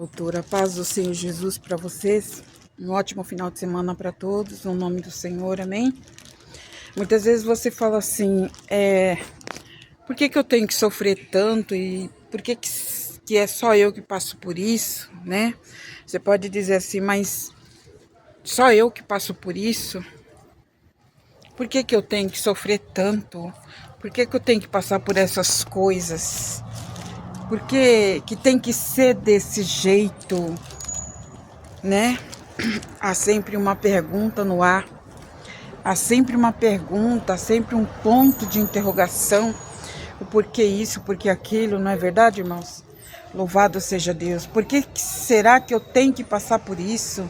Doutora, a paz do Senhor Jesus para vocês. Um ótimo final de semana para todos, no nome do Senhor, amém? Muitas vezes você fala assim, por que eu tenho que sofrer tanto e por que é só eu que passo por isso, né? Você pode dizer assim, mas só eu que passo por isso? Por que eu tenho que sofrer tanto? Por que eu tenho que passar por essas coisas? Por que tem que ser desse jeito, né? Há sempre uma pergunta no ar, há sempre uma pergunta, há sempre um ponto de interrogação. O porquê isso, o porquê aquilo, não é verdade, irmãos? Louvado seja Deus. Por que será que eu tenho que passar por isso?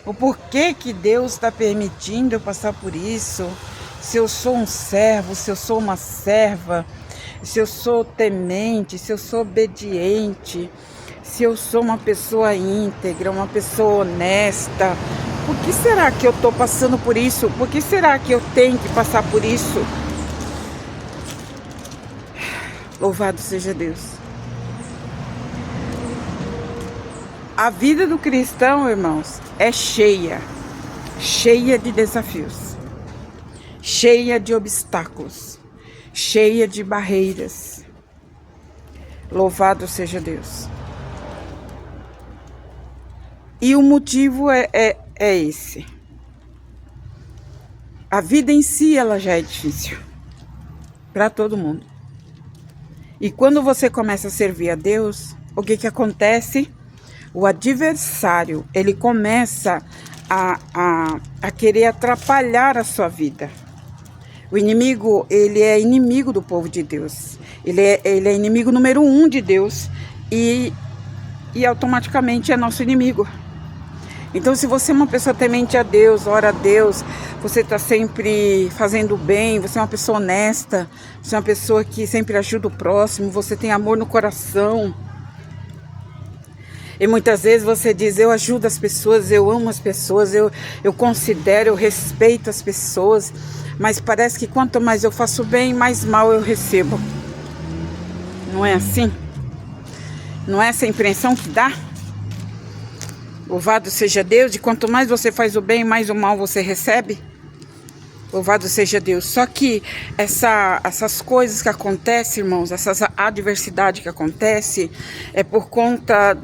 O porquê que Deus está permitindo eu passar por isso? Se eu sou um servo, se eu sou uma serva, se eu sou temente, se eu sou obediente, se eu sou uma pessoa íntegra, uma pessoa honesta, por que será que eu estou passando por isso? Por que será que eu tenho que passar por isso? Louvado seja Deus. A vida do cristão, irmãos, é cheia de desafios, cheia de obstáculos, cheia de barreiras. Louvado seja Deus. E o motivo é esse. A vida em si, ela já é difícil para todo mundo. E quando você começa a servir a Deus, o que acontece? O adversário, ele começa a querer atrapalhar a sua vida. O inimigo, ele é inimigo do povo de Deus. Ele é inimigo número 1 de Deus e automaticamente é nosso inimigo. Então, se você é uma pessoa temente a Deus, ora a Deus, você está sempre fazendo o bem, você é uma pessoa honesta, você é uma pessoa que sempre ajuda o próximo, você tem amor no coração. E muitas vezes você diz, eu ajudo as pessoas, eu amo as pessoas, eu considero, eu respeito as pessoas, mas parece que quanto mais eu faço bem, mais mal eu recebo. Não é assim? Não é essa a impressão que dá? Louvado seja Deus, e quanto mais você faz o bem, mais o mal você recebe. Louvado seja Deus. Só que essas coisas que acontecem, irmãos, essas adversidades que acontecem, é por conta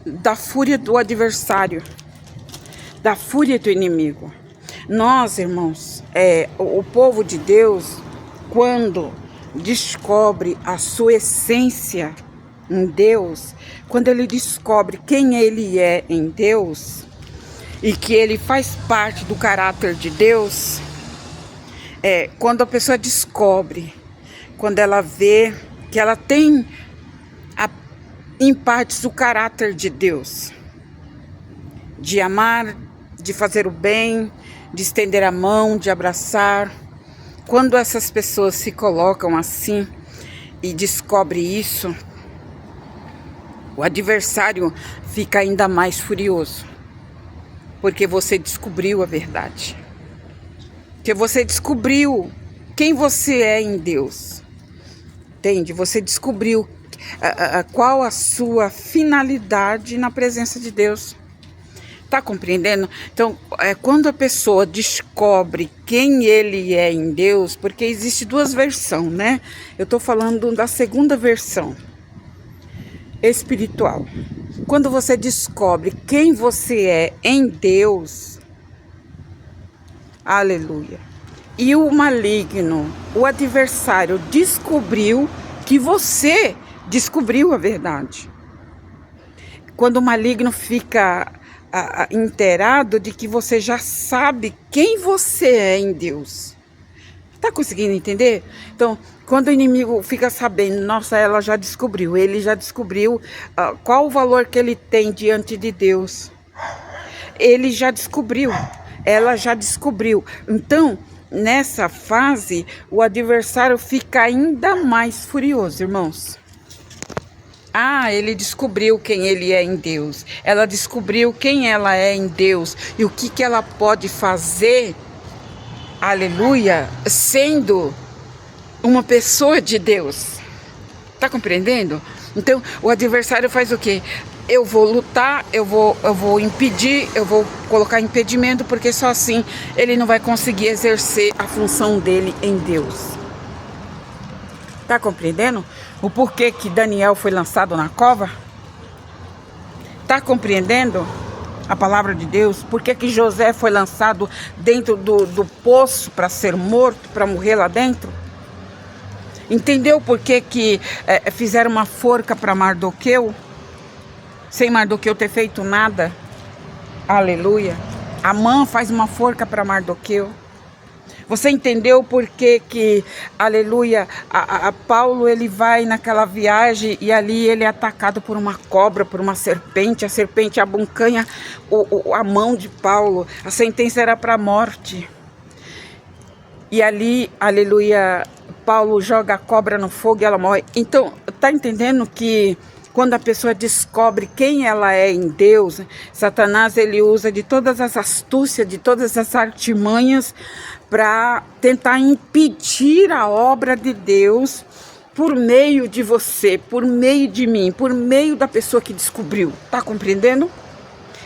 da fúria do adversário, da fúria do inimigo. Nós, irmãos, o povo de Deus, quando descobre a sua essência em Deus, quando ele descobre quem ele é em Deus e que ele faz parte do caráter de Deus, quando a pessoa descobre, quando ela vê que ela tem em partes o caráter de Deus, de amar, de fazer o bem, de estender a mão, de abraçar. Quando essas pessoas se colocam assim e descobrem isso, o adversário fica ainda mais furioso, porque você descobriu a verdade, porque você descobriu quem você é em Deus, entende? Você descobriu qual a sua finalidade na presença de Deus. Tá compreendendo? Então, quando a pessoa descobre quem ele é em Deus, porque existe duas versões, né? Eu tô falando da segunda versão, espiritual. Quando você descobre quem você é em Deus, aleluia, e o maligno, o adversário, descobriu que você descobriu a verdade. Quando o maligno fica inteirado de que você já sabe quem você é em Deus. Tá conseguindo entender? Então, quando o inimigo fica sabendo, nossa, ela já descobriu, ele já descobriu qual o valor que ele tem diante de Deus. Ele já descobriu, ela já descobriu. Então, nessa fase, o adversário fica ainda mais furioso, irmãos. Ele descobriu quem ele é em Deus. Ela descobriu quem ela é em Deus e o que ela pode fazer, aleluia, sendo uma pessoa de Deus. Tá compreendendo? Então, o adversário faz o quê? eu vou lutar, eu vou impedir, eu vou colocar impedimento, porque só assim ele não vai conseguir exercer a função dele em Deus. Tá compreendendo o porquê que Daniel foi lançado na cova? Tá compreendendo a palavra de Deus? Por que José foi lançado dentro do poço para ser morto, para morrer lá dentro? Entendeu por que fizeram uma forca para Mardoqueu? Sem Mardoqueu ter feito nada. Aleluia. Amã faz uma forca para Mardoqueu. Você entendeu por que aleluia, Paulo ele vai naquela viagem e ali ele é atacado por uma cobra, por uma serpente. A serpente abocanha a mão de Paulo. A sentença era para a morte. E ali, aleluia, Paulo joga a cobra no fogo e ela morre. Então, tá entendendo que quando a pessoa descobre quem ela é em Deus, Satanás ele usa de todas as astúcias, de todas as artimanhas para tentar impedir a obra de Deus por meio de você, por meio de mim, por meio da pessoa que descobriu. Tá compreendendo?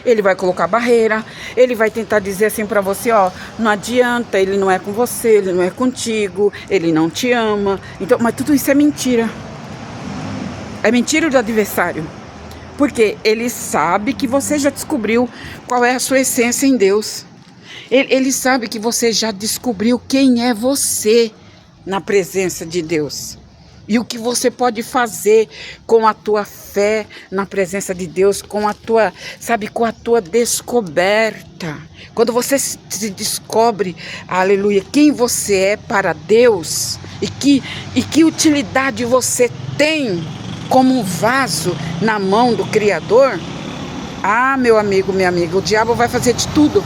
Ele vai colocar barreira, ele vai tentar dizer assim para você, ó, não adianta, ele não é com você, ele não é contigo, ele não te ama. Então, mas tudo isso é mentira. É mentira do adversário. Porque ele sabe que você já descobriu qual é a sua essência em Deus. Ele sabe que você já descobriu quem é você na presença de Deus. E o que você pode fazer com a tua fé na presença de Deus, com a tua, sabe, com a tua descoberta. Quando você se descobre, aleluia, quem você é para Deus e que utilidade você tem como um vaso na mão do Criador. Ah, meu amigo, minha amiga, o diabo vai fazer de tudo.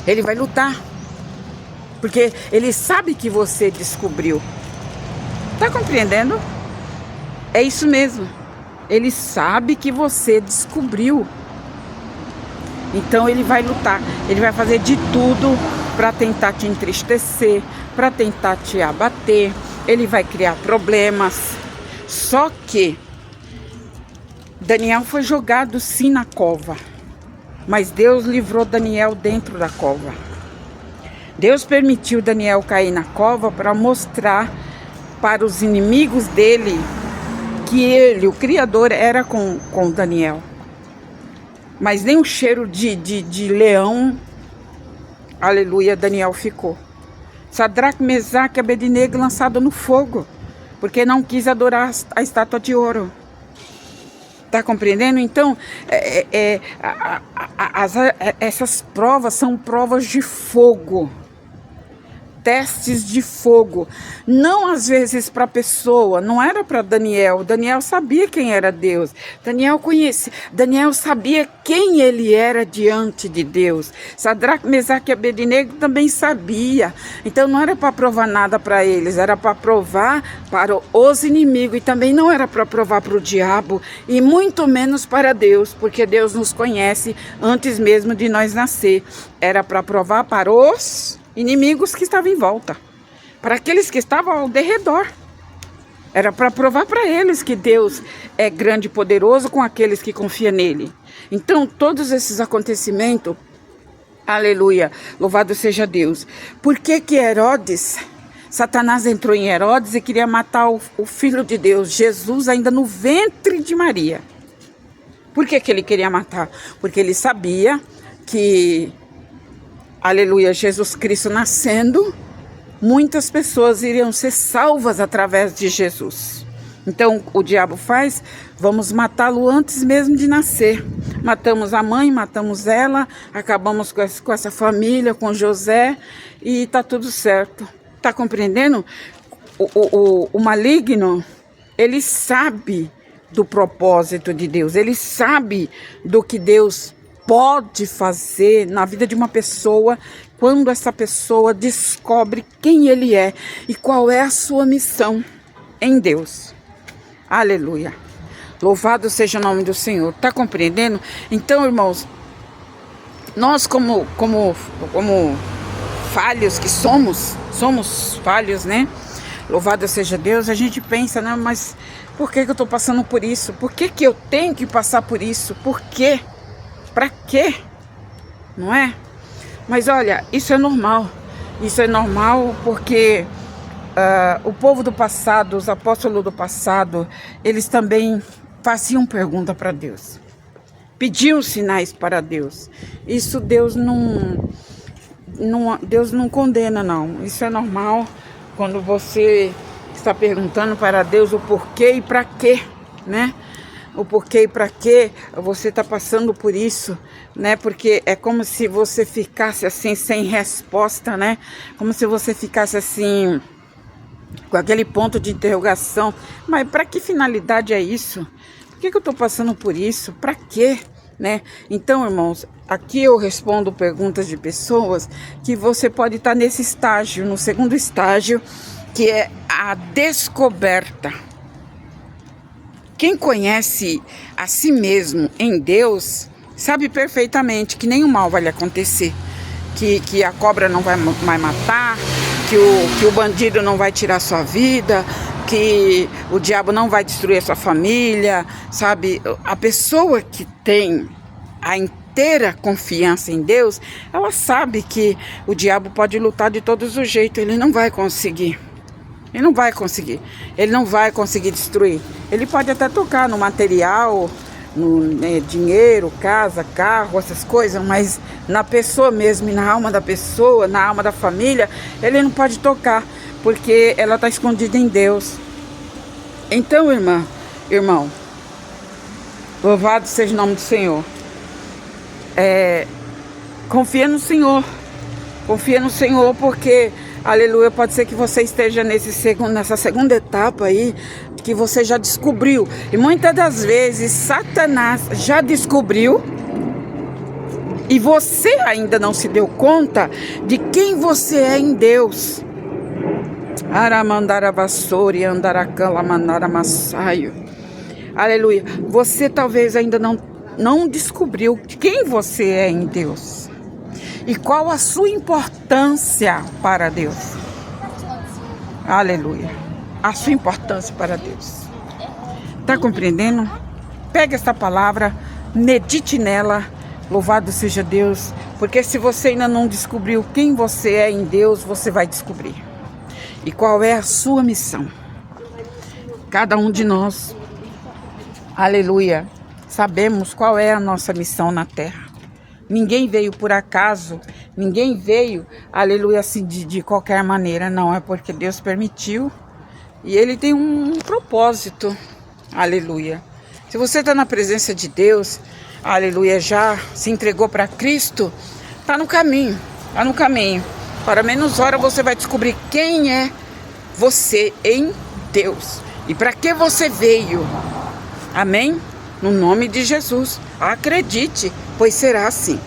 Ele vai lutar. Porque ele sabe que você descobriu. Tá compreendendo? É isso mesmo. Ele sabe que você descobriu. Então ele vai lutar. Ele vai fazer de tudo para tentar te entristecer, para tentar te abater. Ele vai criar problemas. Só que Daniel foi jogado sim na cova. Mas Deus livrou Daniel dentro da cova. Deus permitiu Daniel cair na cova para mostrar para os inimigos dele que ele, o Criador, era com Daniel. Mas nem um cheiro de leão, aleluia, Daniel ficou. Sadraque, Mesaque e Abednego lançado no fogo, porque não quis adorar a estátua de ouro. Tá compreendendo? Então, essas provas são provas de fogo. Testes de fogo, não às vezes para a pessoa, não era para Daniel. Daniel sabia quem era Deus, Daniel sabia quem ele era diante de Deus. Sadraque, Mesaque e Abednego também sabia. Então não era para provar nada para eles, era para provar para os inimigos, e também não era para provar para o diabo, e muito menos para Deus, porque Deus nos conhece antes mesmo de nós nascer. Era para provar para os inimigos que estavam em volta, para aqueles que estavam ao derredor. Era para provar para eles que Deus é grande e poderoso com aqueles que confiam nele. Então, todos esses acontecimentos, aleluia, louvado seja Deus. Por que Herodes, Satanás entrou em Herodes e queria matar o Filho de Deus, Jesus, ainda no ventre de Maria? Por que ele queria matar? Porque ele sabia que, aleluia, Jesus Cristo nascendo, muitas pessoas iriam ser salvas através de Jesus. Então o diabo faz, vamos matá-lo antes mesmo de nascer. Matamos a mãe, matamos ela, acabamos com essa família, com José, e tá tudo certo. Tá compreendendo? O maligno, ele sabe do propósito de Deus, ele sabe do que Deus pode fazer na vida de uma pessoa quando essa pessoa descobre quem ele é e qual é a sua missão em Deus. Aleluia. Louvado seja o nome do Senhor. Tá compreendendo? Então, irmãos, nós como falhos que somos falhos, né? Louvado seja Deus. A gente pensa, né? Mas Por que que eu estou passando por isso? Por que que eu tenho que passar por isso? Por quê? Para quê? Não é? Mas olha, isso é normal. Isso é normal porque o povo do passado, os apóstolos do passado, eles também faziam pergunta para Deus. Pediam sinais para Deus. Isso Deus não condena, não. Isso é normal quando você está perguntando para Deus o porquê e para quê, né? O porquê e para quê você está passando por isso, né? Porque é como se você ficasse assim sem resposta, né? Como se você ficasse assim com aquele ponto de interrogação. Mas para que finalidade é isso? Por que que eu estou passando por isso? Para quê? Né? Então, irmãos, aqui eu respondo perguntas de pessoas que você pode estar nesse estágio, no segundo estágio, que é a descoberta. Quem conhece a si mesmo em Deus, sabe perfeitamente que nenhum mal vai lhe acontecer, que a cobra não vai matar, que o bandido não vai tirar sua vida, que o diabo não vai destruir a sua família, sabe? A pessoa que tem a inteira confiança em Deus, ela sabe que o diabo pode lutar de todos os jeitos, ele não vai conseguir. Ele não vai conseguir. Ele não vai conseguir destruir. Ele pode até tocar no material, no dinheiro, casa, carro, essas coisas, mas na pessoa mesmo, e na alma da pessoa, na alma da família, ele não pode tocar, porque ela está escondida em Deus. Então, irmão, louvado seja o nome do Senhor. Confia no Senhor. Confia no Senhor, porque, aleluia, pode ser que você esteja nessa segunda etapa aí, que você já descobriu. E muitas das vezes, Satanás já descobriu e você ainda não se deu conta de quem você é em Deus. Aramandaravassori, andaracalamanaramassaio. Aleluia. Você talvez ainda não descobriu quem você é em Deus. E qual a sua importância para Deus. Aleluia. A sua importância para Deus. Está compreendendo? Pega esta palavra, medite nela. Louvado seja Deus. Porque se você ainda não descobriu quem você é em Deus, você vai descobrir. E qual é a sua missão? Cada um de nós, aleluia, sabemos qual é a nossa missão na terra. Ninguém veio por acaso, ninguém veio, aleluia, assim de qualquer maneira, não, é porque Deus permitiu e Ele tem um propósito, aleluia. Se você está na presença de Deus, aleluia, já se entregou para Cristo, está no caminho, Para menos hora você vai descobrir quem é você em Deus e para que você veio, amém? No nome de Jesus, acredite, pois será assim.